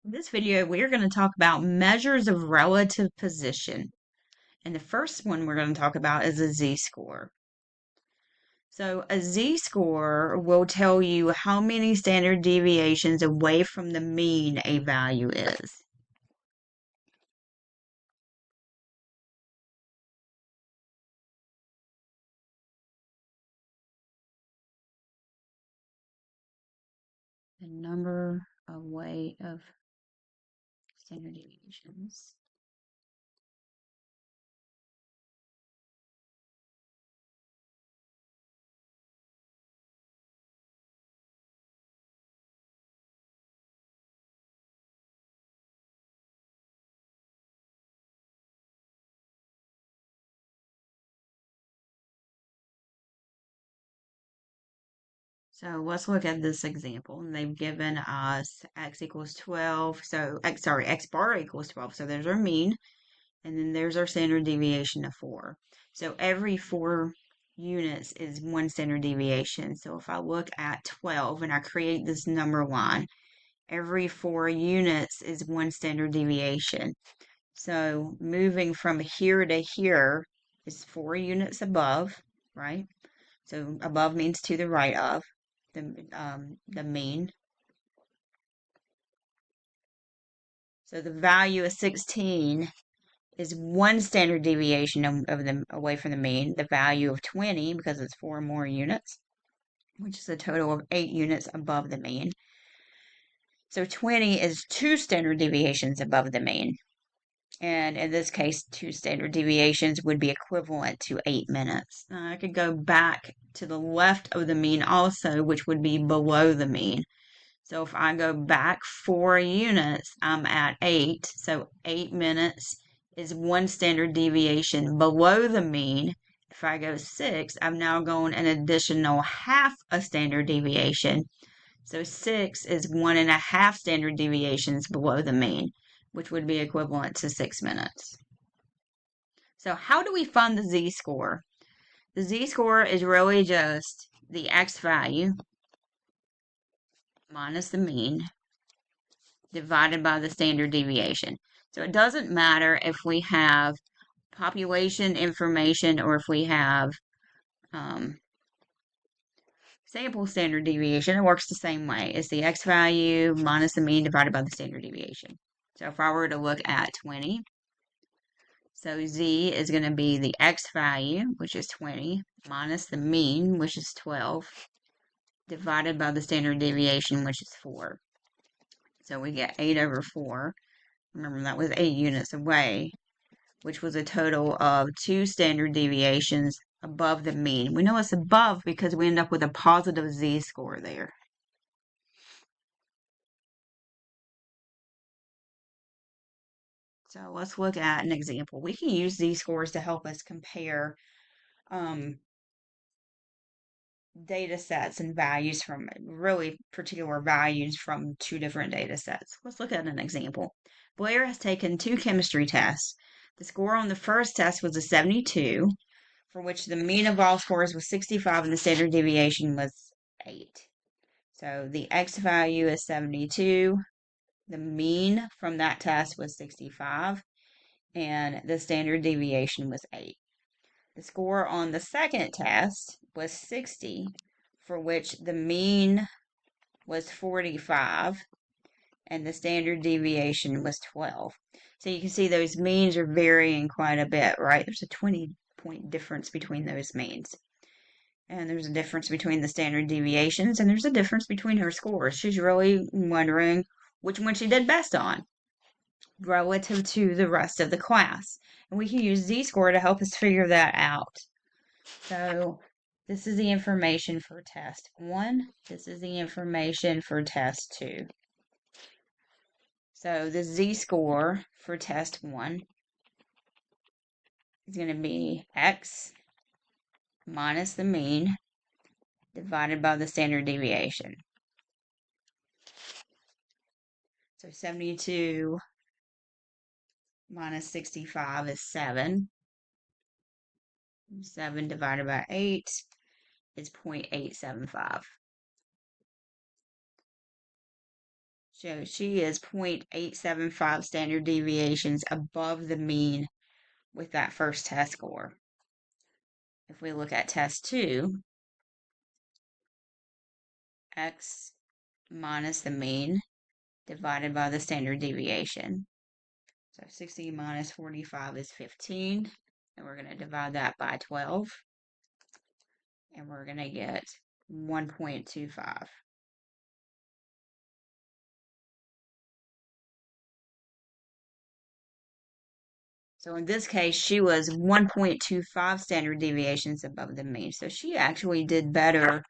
In this video, we're going to talk about measures of relative position. And the first one we're going to talk about is a z-score. So a z-score will tell you how many standard deviations away from the mean a value is. The number of standard deviations. So let's look at this example. And they've given us x equals 12. So, x bar equals 12. So there's our mean. And then there's our standard deviation of 4. So every 4 units is one standard deviation. So if I look at 12 and I create this number line, every 4 units is one standard deviation. So moving from here to here is 4 units above, right? So above means to the right of the mean. So the value of 16 is one standard deviation away from the mean. The value of 20, because it's 4 more units, which is a total of 8 units above the mean. So 20 is 2 standard deviations above the mean. And in this case, 2 standard deviations would be equivalent to 8 minutes. Now I could go back to the left of the mean also, which would be below the mean. So if I go back 4 units, I'm at 8. So 8 minutes is one standard deviation below the mean. If I go 6, I'm now going an additional half a standard deviation. So 6 is 1.5 standard deviations below the mean, which would be equivalent to 6 minutes. So how do we find the z-score? The z-score is really just the x value minus the mean divided by the standard deviation. So it doesn't matter if we have population information or if we have sample standard deviation. It works the same way. It's the x value minus the mean divided by the standard deviation. So if I were to look at 20, so z is going to be the x value, which is 20, minus the mean, which is 12, divided by the standard deviation, which is 4. So we get 8 over 4. Remember, that was 8 units away, which was a total of 2 standard deviations above the mean. We know it's above because we end up with a positive z-score there. So let's look at an example. We can use z-scores to help us compare data sets and values from really particular values from 2 different data sets. Let's look at an example. Blair has taken 2 chemistry tests. The score on the first test was a 72, for which the mean of all scores was 65 and the standard deviation was 8. So the x value is 72. The mean from that test was 65, and the standard deviation was 8. The score on the second test was 60, for which the mean was 45 and the standard deviation was 12. So you can see those means are varying quite a bit, right? There's a 20-point difference between those means. And there's a difference between the standard deviations, and there's a difference between her scores. She's really wondering which one she did best on relative to the rest of the class. And we can use z-score to help us figure that out. So this is the information for test 1. This is the information for test 2. So the z-score for test 1 is going to be x minus the mean divided by the standard deviation. So 72 minus 65 is 7. 7 divided by 8 is 0.875. So she is 0.875 standard deviations above the mean with that first test score. If we look at test 2, x minus the mean divided by the standard deviation. So 60 minus 45 is 15, and we're going to divide that by 12, and we're going to get 1.25. So in this case, she was 1.25 standard deviations above the mean. So she actually did better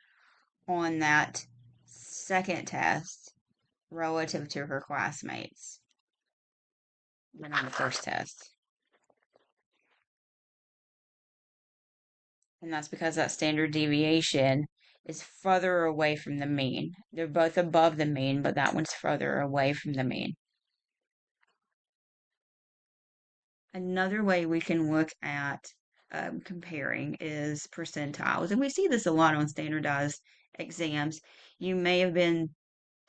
on that second test relative to her classmates than on the first test. And that's because that standard deviation is further away from the mean. They're both above the mean, but that one's further away from the mean. Another way we can look at comparing is percentiles. And we see this a lot on standardized exams. You may have been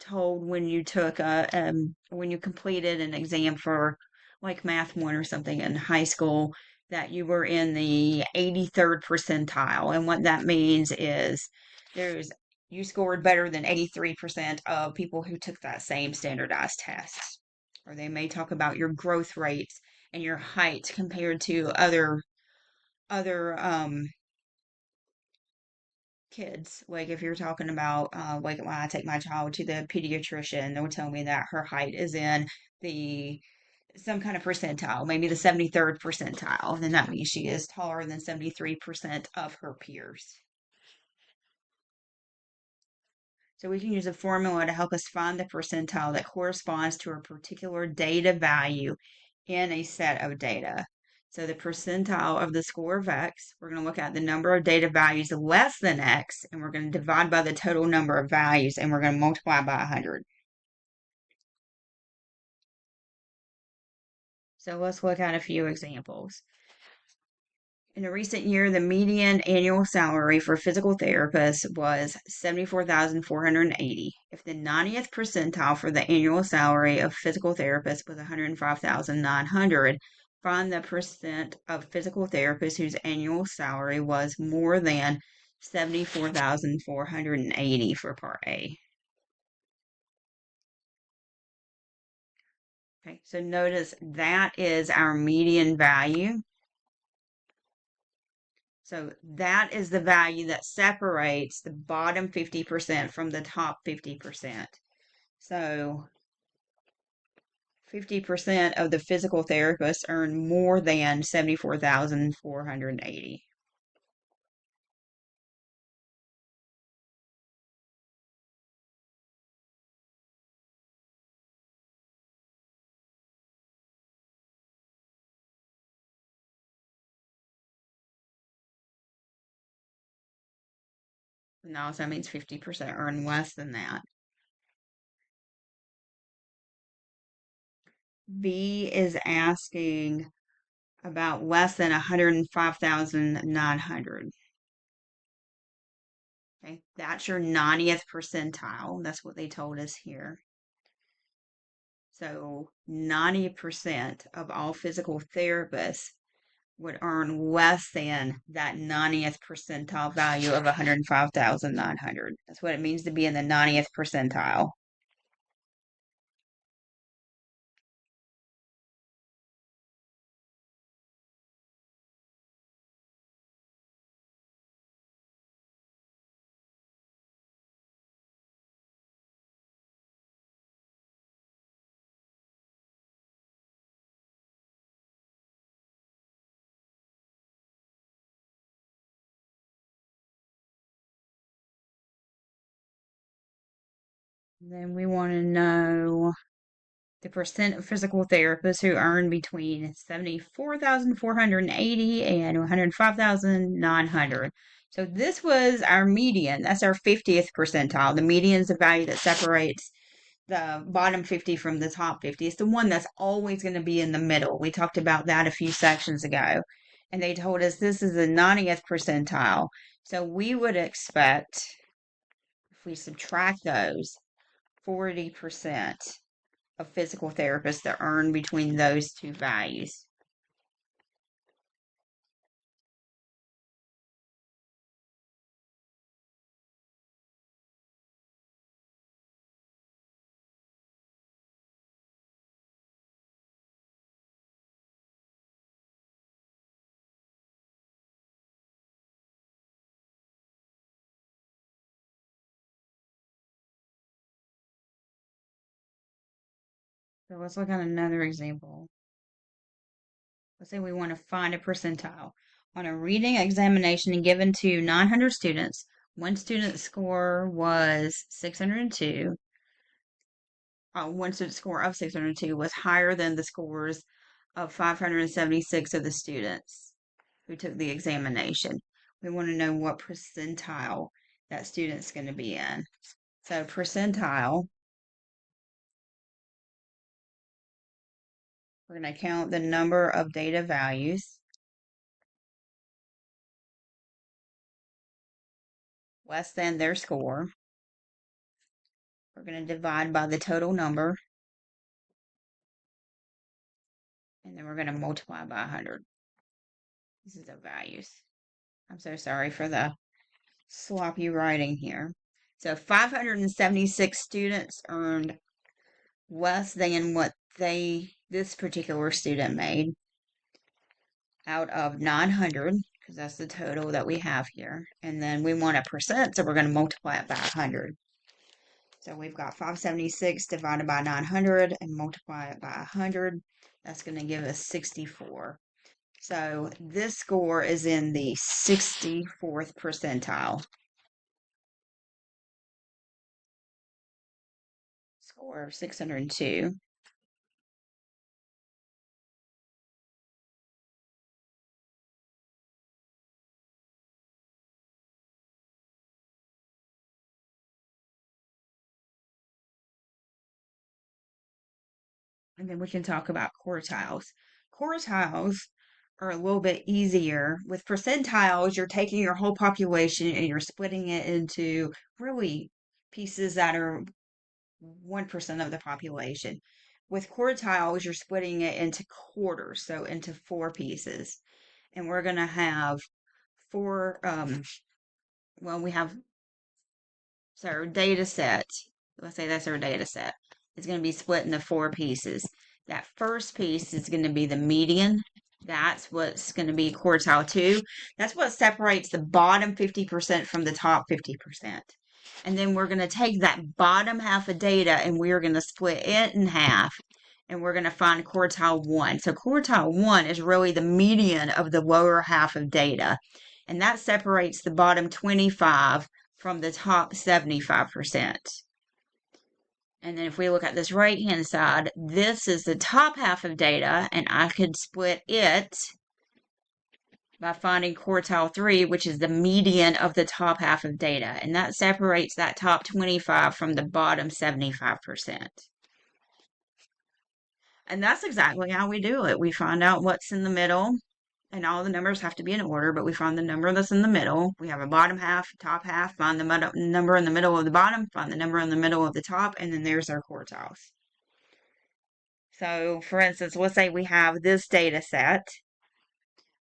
told when you took when you completed an exam for like Math 1 or something in high school that you were in the 83rd percentile. And what that means is you scored better than 83% of people who took that same standardized test. Or they may talk about your growth rates and your height compared to other kids. Like if you're talking about like when I take my child to the pediatrician, they'll tell me that her height is in the some kind of percentile, maybe the 73rd percentile. Then that means she is taller than 73% of her peers. So we can use a formula to help us find the percentile that corresponds to a particular data value in a set of data. So the percentile of the score of x, we're going to look at the number of data values less than x, and we're going to divide by the total number of values, and we're going to multiply by 100. So let's look at a few examples. In a recent year, the median annual salary for physical therapists was $74,480. If the 90th percentile for the annual salary of physical therapists was $105,900, find the percent of physical therapists whose annual salary was more than $74,480 for part A. Okay, so notice that is our median value. So that is the value that separates the bottom 50% from the top 50%. So 50% of the physical therapists earn more than 74,480. And that also means 50% earn less than that. B is asking about less than 105,900. Okay, that's your 90th percentile. That's what they told us here. So 90% of all physical therapists would earn less than that 90th percentile value of 105,900. That's what it means to be in the 90th percentile. Then we want to know the percent of physical therapists who earn between 74,480 and 105,900. So this was our median. That's our 50th percentile. The median is the value that separates the bottom 50 from the top 50. It's the one that's always going to be in the middle. We talked about that a few sections ago. And they told us this is the 90th percentile. So we would expect, if we subtract those, 40% of physical therapists that earn between those two values. So let's look at another example. Let's say we want to find a percentile. On a reading examination given to 900 students, one student's score was 602. One student's score of 602 was higher than the scores of 576 of the students who took the examination. We want to know what percentile that student's going to be in. So percentile, we're going to count the number of data values less than their score. We're going to divide by the total number, and then we're going to multiply by 100. This is the values. I'm so sorry for the sloppy writing here. So 576 students earned less than what this particular student made out of 900, because that's the total that we have here. And then we want a percent, so we're going to multiply it by 100. So we've got 576 divided by 900 and multiply it by 100. That's going to give us 64. So this score is in the 64th percentile. Score of 602. And then we can talk about quartiles. Quartiles are a little bit easier. With percentiles, you're taking your whole population and you're splitting it into really pieces that are 1% of the population. With quartiles, you're splitting it into quarters, so into 4 pieces. And we're going to have 4, we have, so our data set, let's say that's our data set, is going to be split into 4 pieces. That first piece is going to be the median. That's what's going to be quartile 2. That's what separates the bottom 50% from the top 50%. And then we're going to take that bottom half of data and we're going to split it in half. And we're going to find quartile 1. So quartile 1 is really the median of the lower half of data. And that separates the bottom 25 from the top 75%. And then if we look at this right-hand side, this is the top half of data, and I could split it by finding quartile 3, which is the median of the top half of data. And that separates that top 25 from the bottom 75%. And that's exactly how we do it. We find out what's in the middle, and all the numbers have to be in order, but we find the number that's in the middle. We have a bottom half, top half, find the number in the middle of the bottom, find the number in the middle of the top, and then there's our quartiles. So, for instance, let's say we have this data set.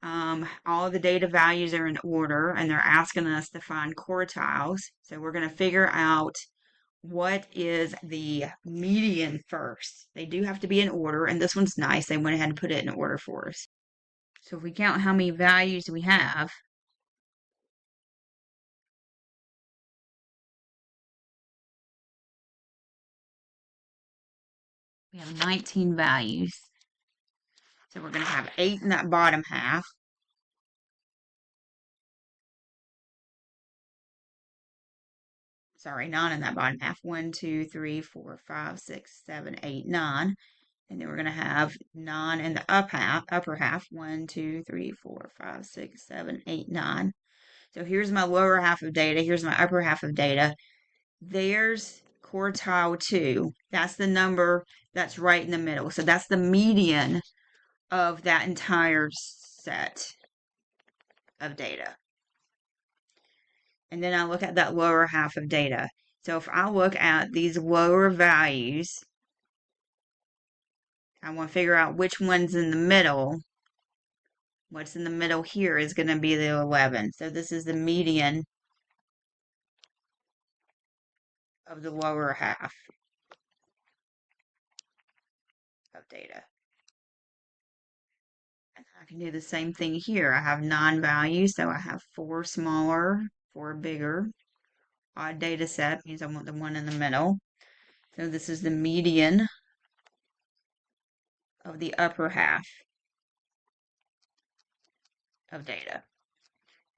All of the data values are in order, and they're asking us to find quartiles. So we're going to figure out what is the median first. They do have to be in order, and this one's nice. They went ahead and put it in order for us. So if we count how many values we have, we have 19 values. So we're going to have 8 in that bottom half. Sorry, 9 in that bottom half. 1, 2, 3, 4, 5, 6, 7, 8, 9. And then we're going to have 9 in the upper half. 1, 2, 3, 4, 5, 6, 7, 8, 9. So here's my lower half of data. Here's my upper half of data. There's quartile 2. That's the number that's right in the middle. So that's the median of that entire set of data. And then I look at that lower half of data. So if I look at these lower values, I want to figure out which one's in the middle. What's in the middle here is going to be the 11. So this is the median of the lower half of data. And I can do the same thing here. I have 9 values, so I have 4 smaller, 4 bigger. Odd data set means I want the one in the middle. So this is the median of the upper half of data.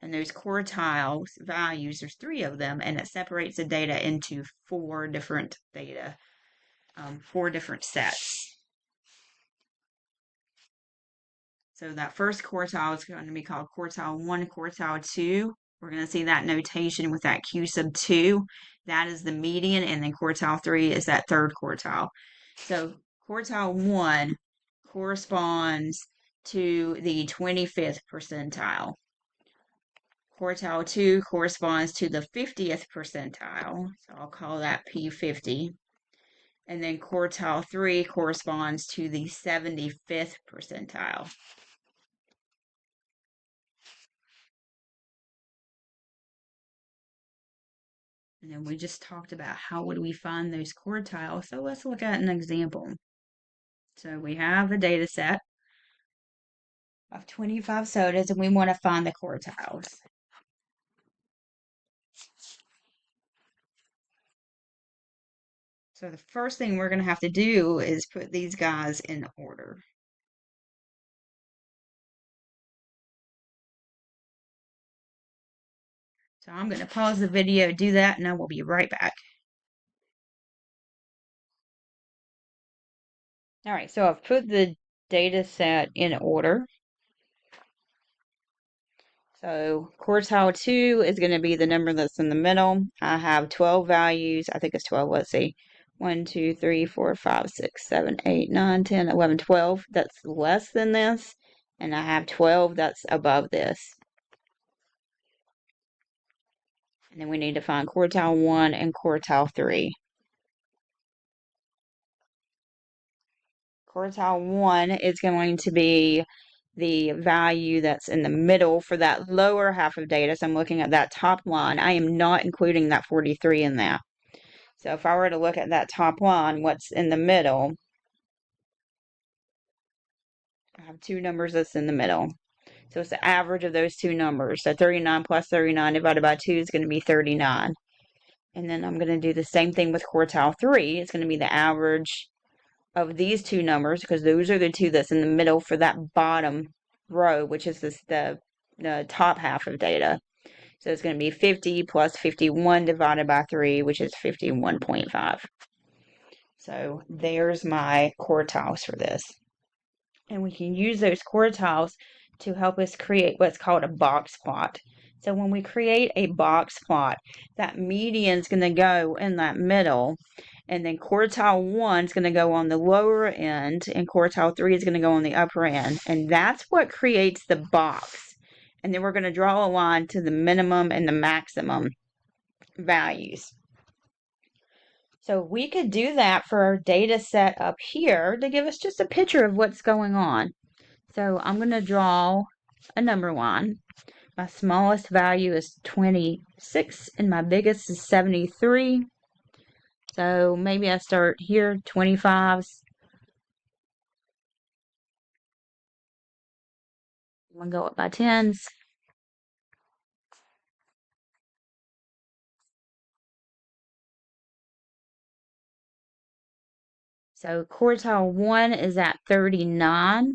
And those quartiles values, there's 3 of them, and it separates the data into 4 different data, 4 different sets. So that first quartile is going to be called quartile 1, quartile 2. We're going to see that notation with that Q sub 2. That is the median, and then quartile 3 is that third quartile. So quartile 1 corresponds to the 25th percentile. Quartile 2 corresponds to the 50th percentile, so I'll call that P50. And then quartile 3 corresponds to the 75th percentile. And then we just talked about how would we find those quartiles, so let's look at an example. So we have a data set of 25 sodas, and we want to find the quartiles. So the first thing we're going to have to do is put these guys in order. So I'm going to pause the video, do that, and I will be right back. All right, so I've put the data set in order. So quartile 2 is going to be the number that's in the middle. I have 12 values. I think it's 12. Let's see. 1, 2, 3, 4, 5, 6, 7, 8, 9, 10, 11, 12. That's less than this. And I have 12 that's above this. And then we need to find quartile 1 and quartile 3. Quartile 1 is going to be the value that's in the middle for that lower half of data. So I'm looking at that top line. I am not including that 43 in that. So if I were to look at that top line, what's in the middle, I have 2 numbers that's in the middle. So it's the average of those 2 numbers. So 39 plus 39 divided by 2 is going to be 39. And then I'm going to do the same thing with quartile 3. It's going to be the average of these 2 numbers, because those are the 2 that's in the middle for that bottom row, which is the top half of data. So it's going to be 50 plus 51 divided by 3, which is 51.5. So there's my quartiles for this. And we can use those quartiles to help us create what's called a box plot. So when we create a box plot, that median is going to go in that middle, and then quartile 1 is going to go on the lower end, and quartile 3 is going to go on the upper end. And that's what creates the box. And then we're going to draw a line to the minimum and the maximum values. So we could do that for our data set up here to give us just a picture of what's going on. So I'm going to draw a number line. My smallest value is 26 and my biggest is 73. So maybe I start here, 25s. I'm going to go up by 10s. So quartile 1 is at 39.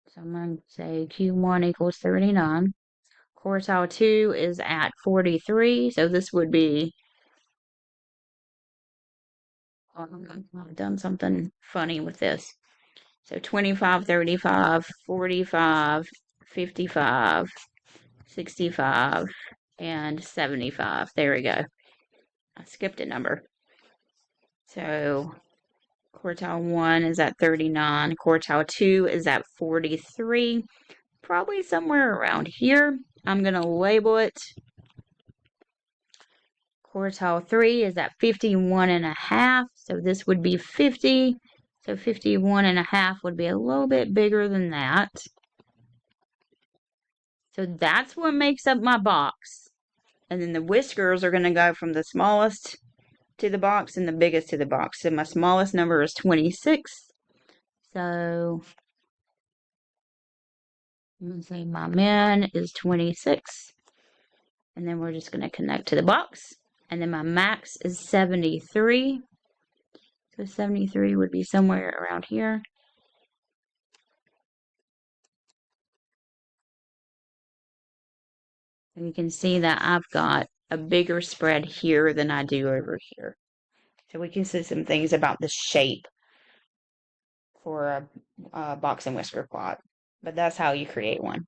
So I'm going to say Q1 equals 39. Quartile 2 is at 43. So this would be, I've done something funny with this. So 25, 35, 45, 55, 65, and 75. There we go. I skipped a number. So quartile 1 is at 39. Quartile 2 is at 43. Probably somewhere around here. I'm going to label it Quartile 3 is at 51.5, so this would be 50. So 51.5 would be a little bit bigger than that. So that's what makes up my box. And then the whiskers are going to go from the smallest to the box and the biggest to the box. So my smallest number is 26. So I'm going to say my min is 26. And then we're just going to connect to the box. And then my max is 73. So 73 would be somewhere around here. And you can see that I've got a bigger spread here than I do over here. So we can see some things about the shape for a box and whisker plot. But that's how you create one.